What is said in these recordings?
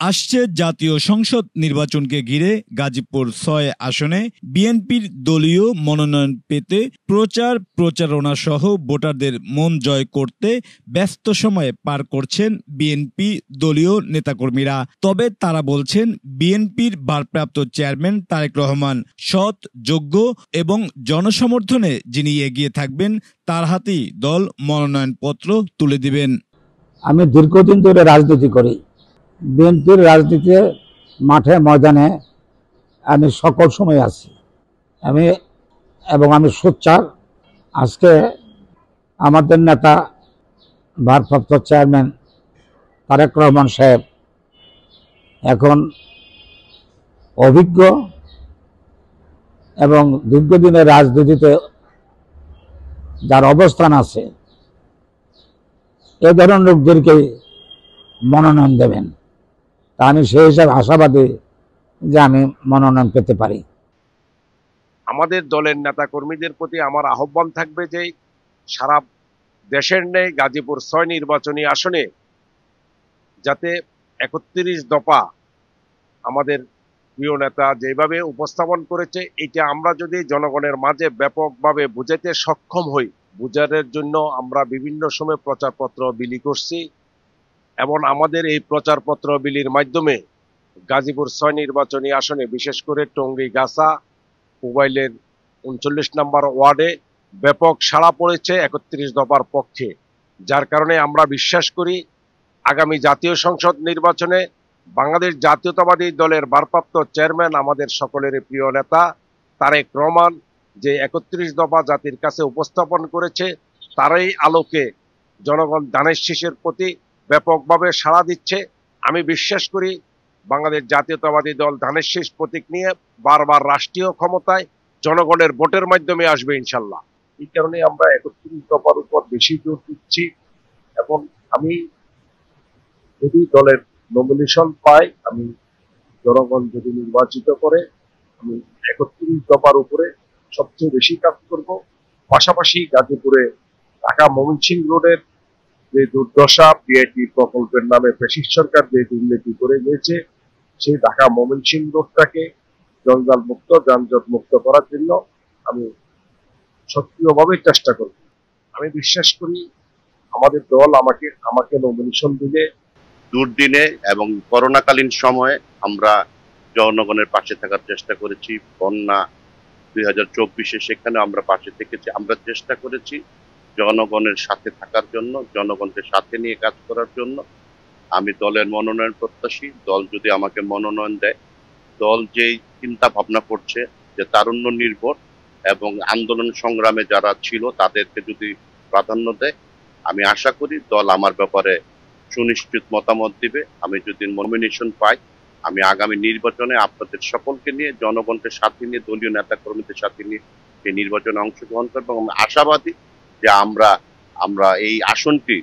আসছে জাতীয় সংসদ নির্বাচনকে ঘিরে গাজীপুর ৬ আসনে বিএনপির দলীয় মনোনয়ন পেতে প্রচারণা সহ ভোটারদের মন জয় করতে ব্যস্ত সময়ে পার করছেন বিএনপি দলীয় নেতাকর্মীরা। তবে তারা বলছেন, বিএনপির ভারপ্রাপ্ত চেয়ারম্যান তারেক রহমান সৎ, যোগ্য এবং জনসমর্থনে যিনি এগিয়ে থাকবেন, তার হাতেই দল মনোনয়নপত্র তুলে দিবেন। আমি দীর্ঘদিন ধরে রাজনীতি করি। বিএনপির রাজনীতিতে মাঠে ময়দানে আমি সকল সময় আছি আমি সোচ্চার। আজকে আমাদের নেতা ভারপ্রাপ্ত চেয়ারম্যান তারেক রহমান সাহেব এখন অভিজ্ঞ এবং দীর্ঘদিনের রাজনীতিতে যার অবস্থান আছে, এ ধরনের লোকদেরকে মনোনয়ন দেবেন। তা আমি সেই হিসাবে আশাবাদী যে আমি মনোনয়ন পেতে পারি। আমাদের দলের নেতা কর্মীদের প্রতি আমার আহ্বান থাকবে যে সারা দেশের ন্যায় গাজীপুর ৬ নির্বাচনী আসনে যাতে ৩১ দফা আমাদের প্রিয় নেতা যেভাবে উপস্থাপন করেছে, এটা আমরা যদি জনগণের মাঝে ব্যাপকভাবে বুঝাতে সক্ষম হই, বুঝানোর জন্য আমরা বিভিন্ন সময় প্রচারপত্র বিলি করছি এবং আমাদের এই প্রচারপত্র বিলির মাধ্যমে গাজীপুর ৬ নির্বাচনী আসনে বিশেষ করে টঙ্গী-গাছা মোবাইলের ৩৯ নম্বর ওয়ার্ডে ব্যাপক সাড়া পড়েছে ৩১ দফার পক্ষে। যার কারণে আমরা বিশ্বাস করি আগামী জাতীয় সংসদ নির্বাচনে বাংলাদেশ জাতীয়তাবাদী দলের ভারপ্রাপ্ত চেয়ারম্যান আমাদের সকলের প্রিয় নেতা তারেক রহমান যে ৩১ দফা জাতির কাছে উপস্থাপন করেছে, তারই আলোকে জনগণ ধানের শীষের প্রতি ব্যাপকভাবে সাড়া দিচ্ছে। আমি বিশ্বাস করি বাংলাদেশ জাতীয়তাবাদী দল ধানের শীষ প্রতীক নিয়ে বারবার রাষ্ট্রীয় ক্ষমতায় জনগণের ভোটের মাধ্যমে আসবে ইনশাল্লাহ। এই কারণে আমরা ৩১ দফার উপর বেশি জোর দিচ্ছি এবং আমি যদি দলের নমিনেশন পাই, আমি জনগণ যদি নির্বাচিত করে, আমি ৩১ দফার উপরে সবচেয়ে বেশি কাজ করব। পাশাপাশি গাজীপুরে ঢাকা ময়মনসিংহ রোডের যে দুর্দশা, বিআইটি প্রকল্পের নামে ফ্যাসিস্ট সরকার যে দুর্নীতি করে গিয়েছে, সেই ঢাকা ময়মনসিংহ রোডটাকে জঞ্জাল মুক্ত, যানজট মুক্ত করার জন্য আমি সক্রিয়ভাবে চেষ্টা করব। আমি বিশ্বাস করি আমাদের দল আমাকে নমিনেশন দিলে দুর্দিনে এবং করোনাকালীন সময়ে আমরা জনগণের পাশে থাকার চেষ্টা করেছি। বন্যা 2024-এ সেখানে আমরা পাশে থেকেছি। আমরা চেষ্টা করেছি জনগণের সাথে থাকার জন্য, জনগণকে সাথে নিয়ে কাজ করার জন্য। আমি দলের মনোনয়ন প্রত্যাশী। দল যদি আমাকে মনোনয়ন দেয়, দল যেই চিন্তা ভাবনা করছে যে তারুণ্য নির্ভর এবং আন্দোলন সংগ্রামে যারা ছিল তাদেরকে যদি প্রাধান্য দেয়, আমি আশা করি দল আমার ব্যাপারে সুনিশ্চিত মতামত দিবে। আমি যদি নমিনেশন পাই, আমি আগামী নির্বাচনে আপনাদের সকলকে নিয়ে, জনগণকে সাথে নিয়ে, দলীয় নেতা কর্মীদের সাথে নিয়ে এই নির্বাচনে অংশগ্রহণ করবো এবং আশাবাদী যে আমরা এই আসনটি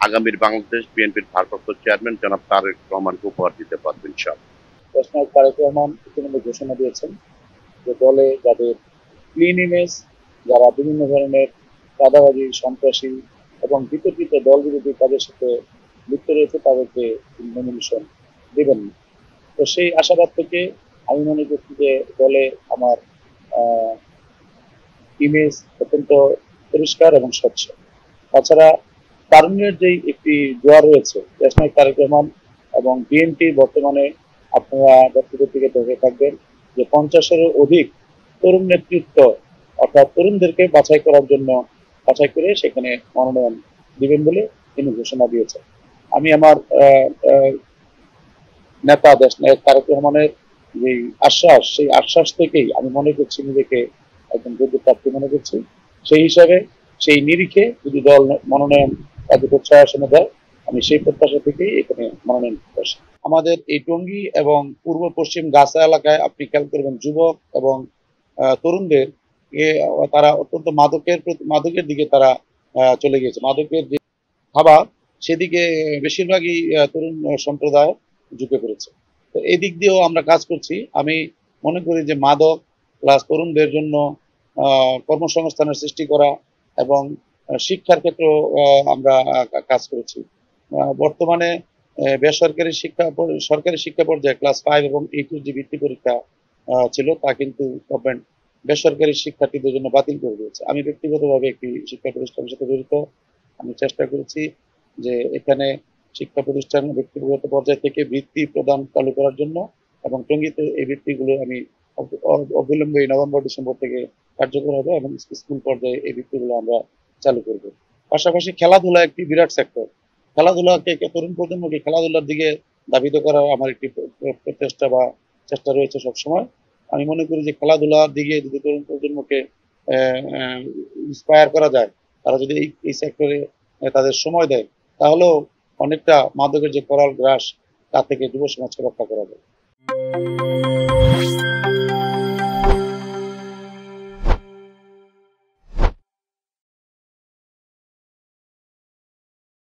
আগামীর বাংলাদেশ বিএনপির ভারপ্রাপ্ত চেয়ারম্যান জনাব তারেক রহমানকে উপহার দিতে পারবেন ইনশাআল্লাহ। তারেক রহমান ইতিমধ্যে ঘোষণা দিয়েছেন যে দলে যাদের ক্লিন ইমেজ, যারা বিভিন্ন ধরনের চাঁদাবাজি, সন্ত্রাসী এবং বিতর্কিত দল বিরোধী কাজের সাথে লিপ্ত রয়েছে, তাদেরকে নমিনেশন দেবেন। তো সেই আশাবাদ থেকে আমি মনে করছি যে দলে আমার ইমেজ অত্যন্ত পরিষ্কার এবং স্বচ্ছ। তাছাড়া তারুণ্যের যেই একটি জোয়ার রয়েছে, দেশনায়ক তারেক রহমান এবং বিএনপি বর্তমানে আপনারা দর্শকের দিকে দেখে থাকবেন যে 50-এরও অধিক তরুণ নেতৃত্ব, অর্থাৎ তরুণদেরকে বাছাই করে সেখানে মনোনয়ন দিবেন বলে তিনি ঘোষণা দিয়েছেন। আমি আমার নেতা দেশনায়ক তারেক রহমানের যে আশ্বাস, সেই আশ্বাস থেকেই আমি মনে করছি নিজেকে একজন যোগ্য প্রার্থী মনে করছি। সেই হিসাবে, সেই নিরিখে যদি দল মনোনয়ন গাজীপুর ৬ আসনে দেয়, আমি সেই প্রত্যাশা থেকেই এখানে মনোনয়ন প্রত্যাশী। আমাদের এই টঙ্গী এবং পূর্ব পশ্চিম গাছা এলাকায় আপনি খেয়াল করবেন যুবক এবং তরুণদের তারা অত্যন্ত মাদকের দিকে তারা চলে গিয়েছে। মাদকের যে খাবার, সেদিকে বেশিরভাগই তরুণ সম্প্রদায় ঝুঁকে পড়েছে। তো এই দিক দিয়েও আমরা কাজ করছি। আমি মনে করি যে মাদক প্লাস তরুণদের জন্য কর্মসংস্থানের সৃষ্টি করা এবং শিক্ষার ক্ষেত্রেও আমরা কাজ করেছি। বর্তমানে বেসরকারি সরকারি শিক্ষা পর্যায়ে ক্লাস 5 এবং 8 এর যে বৃত্তি পরীক্ষা ছিল তা কিন্তু গভর্নমেন্ট বেসরকারি শিক্ষার্থীদের জন্য বাতিল করে দিয়েছে। আমি ব্যক্তিগতভাবে একটি শিক্ষা প্রতিষ্ঠানের সাথে জড়িত। আমি চেষ্টা করেছি যে এখানে শিক্ষা প্রতিষ্ঠান ব্যক্তিগত পর্যায় থেকে বৃত্তি প্রদান চালু করার জন্য, এবং টঙ্গীতে এই বৃত্তিগুলো আমি অবিলম্বে নভেম্বর ডিসেম্বর থেকে কার্যকর হবে এবং স্কুল পর্যায়ে এই বৃত্তিগুলো আমরা চালু করব। পাশাপাশি খেলাধুলা একটি বিরাট সেক্টর। খেলাধুলাকে, তরুণ প্রজন্মকে খেলাধুলার দিকে ধাবিত করার আমার একটি প্রচেষ্টা বা চেষ্টা রয়েছে সবসময়। আমি মনে করি যে খেলাধুলার দিকে যদি তরুণ প্রজন্মকে ইন্সপায়ার করা যায়, তারা যদি এই সেক্টরে তাদের সময় দেয়, তাহলেও অনেকটা মাদকের যে করাল গ্রাস তা থেকে যুব সমাজকে রক্ষা করা যায়।